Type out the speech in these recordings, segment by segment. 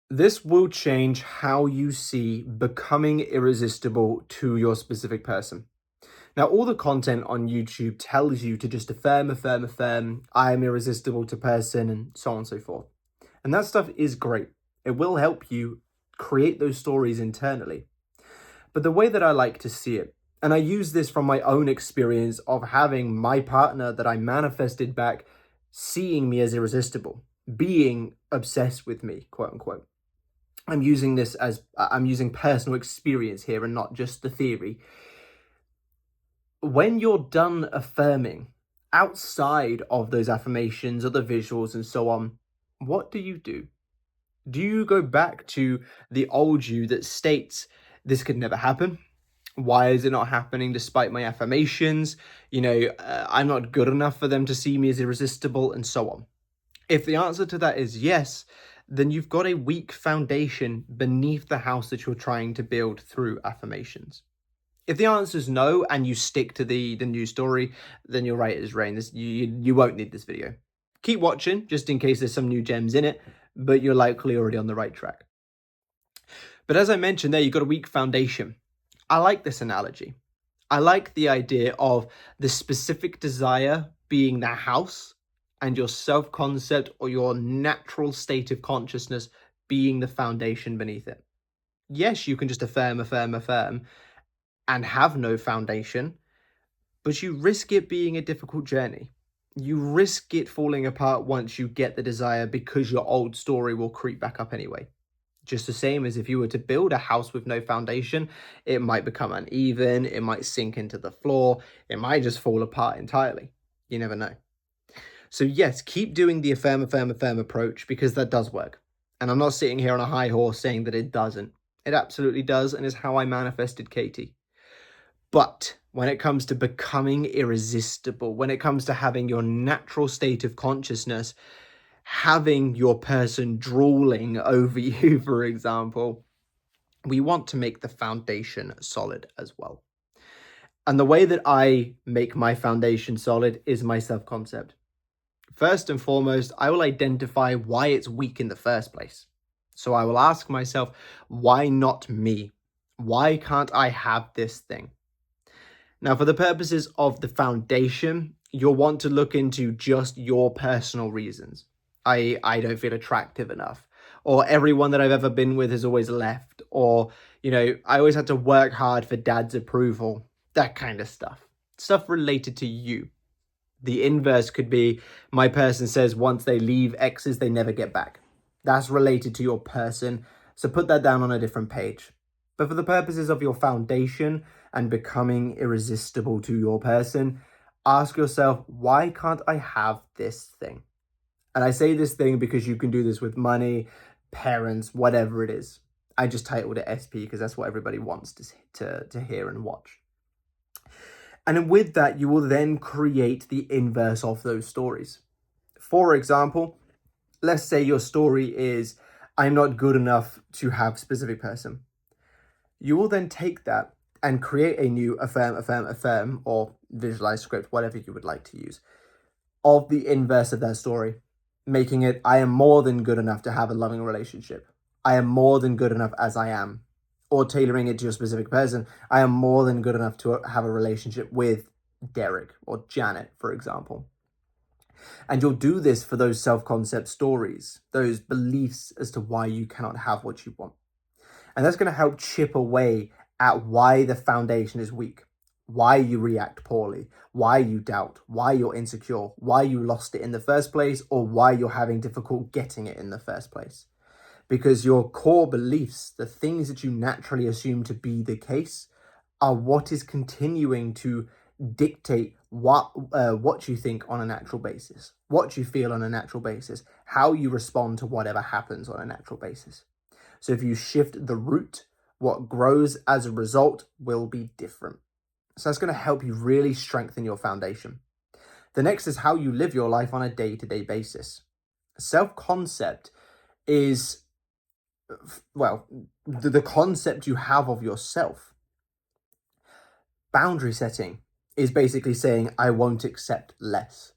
This will change how you see becoming irresistible to your specific person. Now, all the content on YouTube tells you to just affirm, affirm, affirm, I am irresistible to person, and so on and so forth. And that stuff is great. It will help you create those stories internally. But the way that I like to see it, and I use this from my own experience of having my partner that I manifested back seeing me as irresistible, being obsessed with me, quote unquote. I'm using personal experience here and not just the theory. When you're done affirming outside of those affirmations or the visuals and so on, what do? Do you go back to the old you that states this could never happen? Why is it not happening despite my affirmations? I'm not good enough for them to see me as irresistible and so on. If the answer to that is yes, then you've got a weak foundation beneath the house that you're trying to build through affirmations. If the answer is no and you stick to the news story, then you're right as rain. You won't need this video. Keep watching just in case there's some new gems in it, but you're likely already on the right track. But as I mentioned there, you've got a weak foundation. I like this analogy. I like the idea of the specific desire being the house and your self-concept or your natural state of consciousness being the foundation beneath it. Yes, you can just affirm, affirm, affirm and have no foundation, but you risk it being a difficult journey. You risk it falling apart once you get the desire because your old story will creep back up anyway. Just the same as if you were to build a house with no foundation, it might become uneven, it might sink into the floor, it might just fall apart entirely. You never know. So yes, keep doing the affirm, affirm, affirm approach because that does work. And I'm not sitting here on a high horse saying that it doesn't. It absolutely does and is how I manifested Katie. But when it comes to becoming irresistible, when it comes to having your natural state of consciousness, having your person drooling over you, for example, we want to make the foundation solid as well. And the way that I make my foundation solid is my self-concept. First and foremost, I will identify why it's weak in the first place. So I will ask myself, why not me? Why can't I have this thing? Now, for the purposes of the foundation, you'll want to look into just your personal reasons. I don't feel attractive enough, or everyone that I've ever been with has always left, or, I always had to work hard for dad's approval, that kind of stuff. Stuff related to you. The inverse could be my person says once they leave exes, they never get back. That's related to your person, so put that down on a different page. But for the purposes of your foundation and becoming irresistible to your person, ask yourself, why can't I have this thing? And I say this thing because you can do this with money, parents, whatever it is. I just titled it SP because that's what everybody wants to hear and watch. And with that, you will then create the inverse of those stories. For example, let's say your story is, I'm not good enough to have specific person. You will then take that and create a new affirm, affirm, affirm, or visualize script, whatever you would like to use, of the inverse of that story, making it, I am more than good enough to have a loving relationship. I am more than good enough as I am. Or tailoring it to your specific person, I am more than good enough to have a relationship with Derek or Janet, for example. And you'll do this for those self-concept stories, those beliefs as to why you cannot have what you want. And that's going to help chip away at why the foundation is weak, why you react poorly, why you doubt, why you're insecure, why you lost it in the first place, or why you're having difficulty getting it in the first place. Because your core beliefs, the things that you naturally assume to be the case, are what is continuing to dictate what you think on a natural basis, what you feel on a natural basis, how you respond to whatever happens on a natural basis. So if you shift the root, what grows as a result will be different. So that's going to help you really strengthen your foundation. The next is how you live your life on a day-to-day basis. Self-concept is, well, the concept you have of yourself. Boundary setting is basically saying, I won't accept less.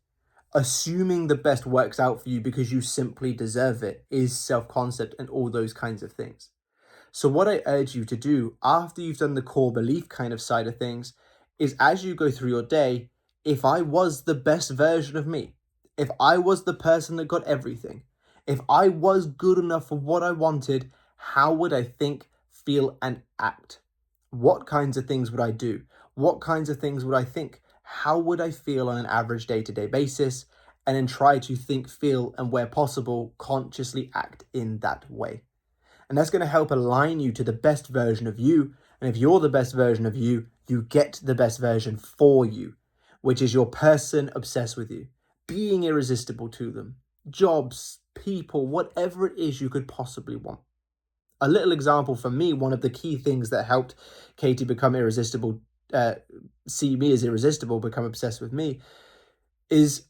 Assuming the best works out for you because you simply deserve it is self-concept and all those kinds of things. So what I urge you to do after you've done the core belief kind of side of things is, as you go through your day, if I was the best version of me, if I was the person that got everything, if I was good enough for what I wanted, how would I think, feel, and act? What kinds of things would I do? What kinds of things would I think? How would I feel on an average day-to-day basis? And then try to think, feel, and where possible, consciously act in that way. And that's going to help align you to the best version of you. And if you're the best version of you, you get the best version for you, which is your person obsessed with you, being irresistible to them, jobs, people, whatever it is you could possibly want. A little example for me, one of the key things that helped Katie become irresistible, see me as irresistible, become obsessed with me, is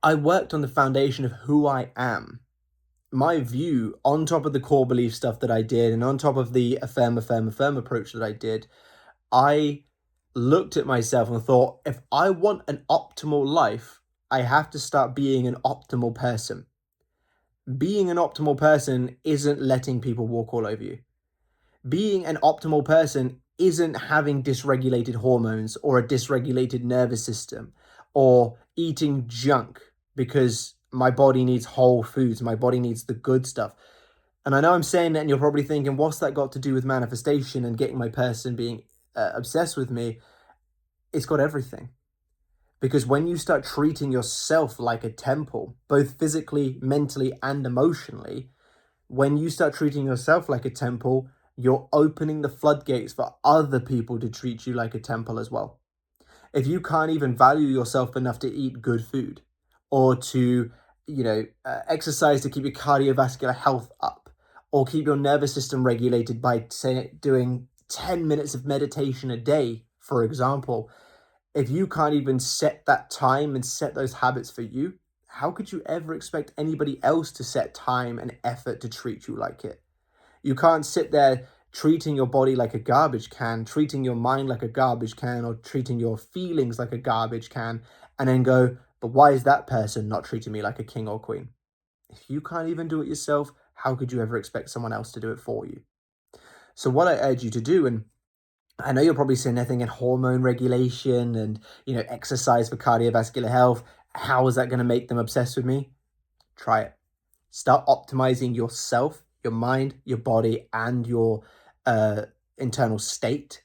I worked on the foundation of who I am. My view, on top of the core belief stuff that I did, and on top of the affirm approach that I did, I looked at myself and thought, if I want an optimal life, I have to start being an optimal person. Being an optimal person isn't letting people walk all over you. Being an optimal person isn't having dysregulated hormones or a dysregulated nervous system or eating junk because my body needs whole foods, my body needs the good stuff. And I know I'm saying that and you're probably thinking, what's that got to do with manifestation and getting my person being obsessed with me? It's got everything. Because when you start treating yourself like a temple, both physically, mentally, and emotionally, when you start treating yourself like a temple, you're opening the floodgates for other people to treat you like a temple as well. If you can't even value yourself enough to eat good food or to, exercise to keep your cardiovascular health up or keep your nervous system regulated by, say, doing 10 minutes of meditation a day, for example, if you can't even set that time and set those habits for you, how could you ever expect anybody else to set time and effort to treat you like it? You can't sit there treating your body like a garbage can, treating your mind like a garbage can, or treating your feelings like a garbage can, and then go, but why is that person not treating me like a king or queen? If you can't even do it yourself, how could you ever expect someone else to do it for you? So what I urge you to do, and I know you're probably saying anything in hormone regulation and, exercise for cardiovascular health. How is that going to make them obsessed with me? Try it. Start optimizing yourself, your mind, your body, and your internal state.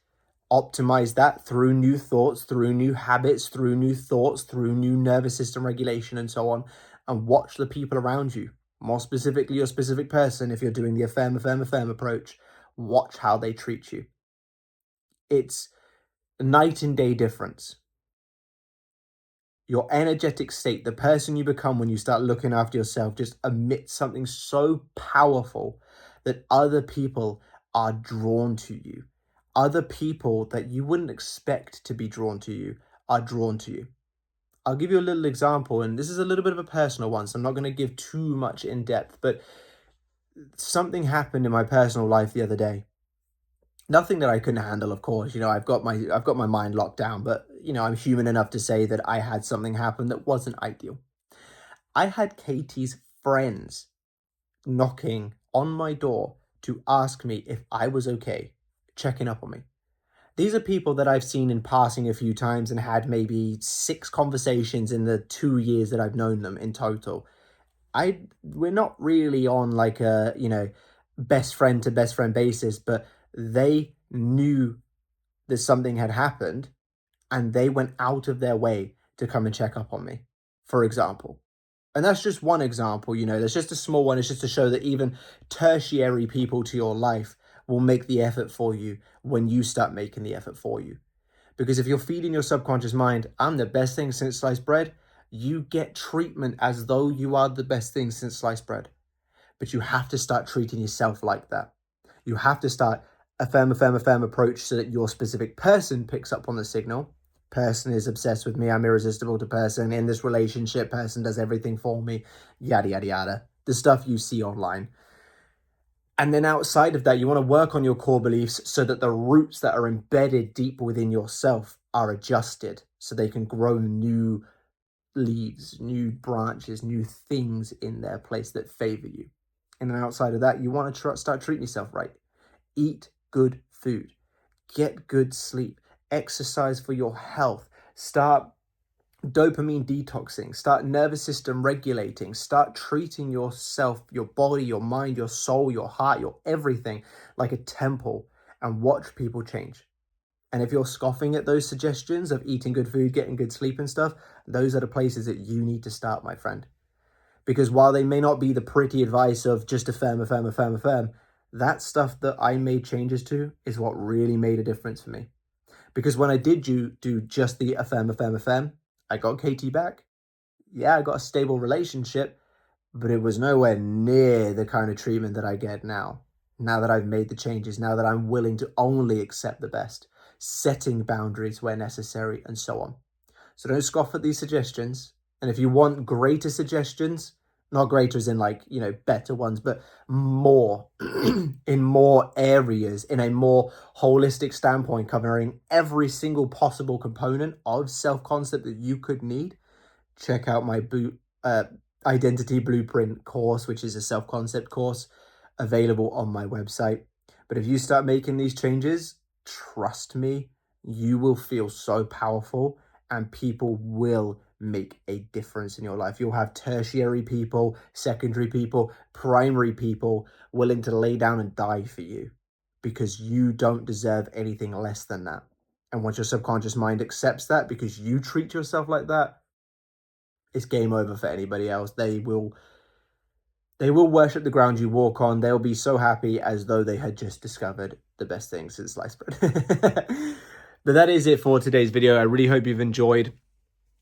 Optimize that through new thoughts, through new habits, through new thoughts, through new nervous system regulation, and so on. And watch the people around you. More specifically, your specific person, if you're doing the affirm approach, watch how they treat you. It's a night and day difference. Your energetic state, the person you become when you start looking after yourself, just emits something so powerful that other people are drawn to you. Other people that you wouldn't expect to be drawn to you are drawn to you. I'll give you a little example, and this is a little bit of a personal one, so I'm not going to give too much in depth, but something happened in my personal life the other day. Nothing that I couldn't handle, of course. I've got my mind locked down, but I'm human enough to say that I had something happen that wasn't ideal. I had Katie's friends knocking on my door to ask me if I was okay, checking up on me. These are people that I've seen in passing a few times and had maybe 6 conversations in the 2 years that I've known them in total. We're not really on like a, best friend to best friend basis, but they knew that something had happened and they went out of their way to come and check up on me, for example. And that's just one example, that's just a small one. It's just to show that even tertiary people to your life will make the effort for you when you start making the effort for you. Because if you're feeding your subconscious mind, I'm the best thing since sliced bread, you get treatment as though you are the best thing since sliced bread. But you have to start treating yourself like that. You have to start affirm approach so that your specific person picks up on the signal. Person is obsessed with me. I'm irresistible to person. In this relationship, person does everything for me. Yada, yada, yada. The stuff you see online. And then outside of that, you want to work on your core beliefs so that the roots that are embedded deep within yourself are adjusted so they can grow new leaves, new branches, new things in their place that favor you. And then outside of that, you want to start treating yourself right. Eat good food, get good sleep, exercise for your health, start dopamine detoxing, start nervous system regulating, start treating yourself, your body, your mind, your soul, your heart, your everything like a temple, and watch people change. And if you're scoffing at those suggestions of eating good food, getting good sleep and stuff, those are the places that you need to start, my friend. Because while they may not be the pretty advice of just affirm, affirm, affirm, affirm, that stuff that I made changes to is what really made a difference for me. Because when I did do just the affirm, affirm, affirm, I got Katie back. Yeah, I got a stable relationship, but it was nowhere near the kind of treatment that I get now. Now that I've made the changes, now that I'm willing to only accept the best, setting boundaries where necessary, and so on. So don't scoff at these suggestions. And if you want greater suggestions, not greater as in like, better ones, but more in more areas, in a more holistic standpoint, covering every single possible component of self-concept that you could need, check out my Identity Blueprint course, which is a self-concept course available on my website. But if you start making these changes, trust me, you will feel so powerful and people will make a difference in your life. You'll have tertiary people, secondary people, primary people willing to lay down and die for you because you don't deserve anything less than that. And once your subconscious mind accepts that because you treat yourself like that, it's game over for anybody else. They will worship the ground you walk on. They'll be so happy as though they had just discovered the best thing since sliced bread. But that is it for today's video. I really hope you've enjoyed.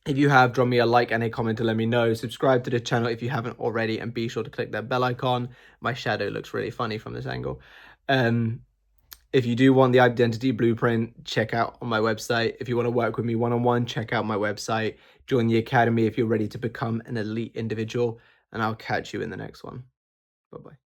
If you have, drop me a like and a comment to let me know. Subscribe to the channel if you haven't already, and be sure to click that bell icon. My shadow looks really funny from this angle. If you do want the Identity Blueprint, check out on my website. If you want to work with me one-on-one, check out my website. Join the academy if you're ready to become an elite individual, and I'll catch you in the next one. Bye-bye.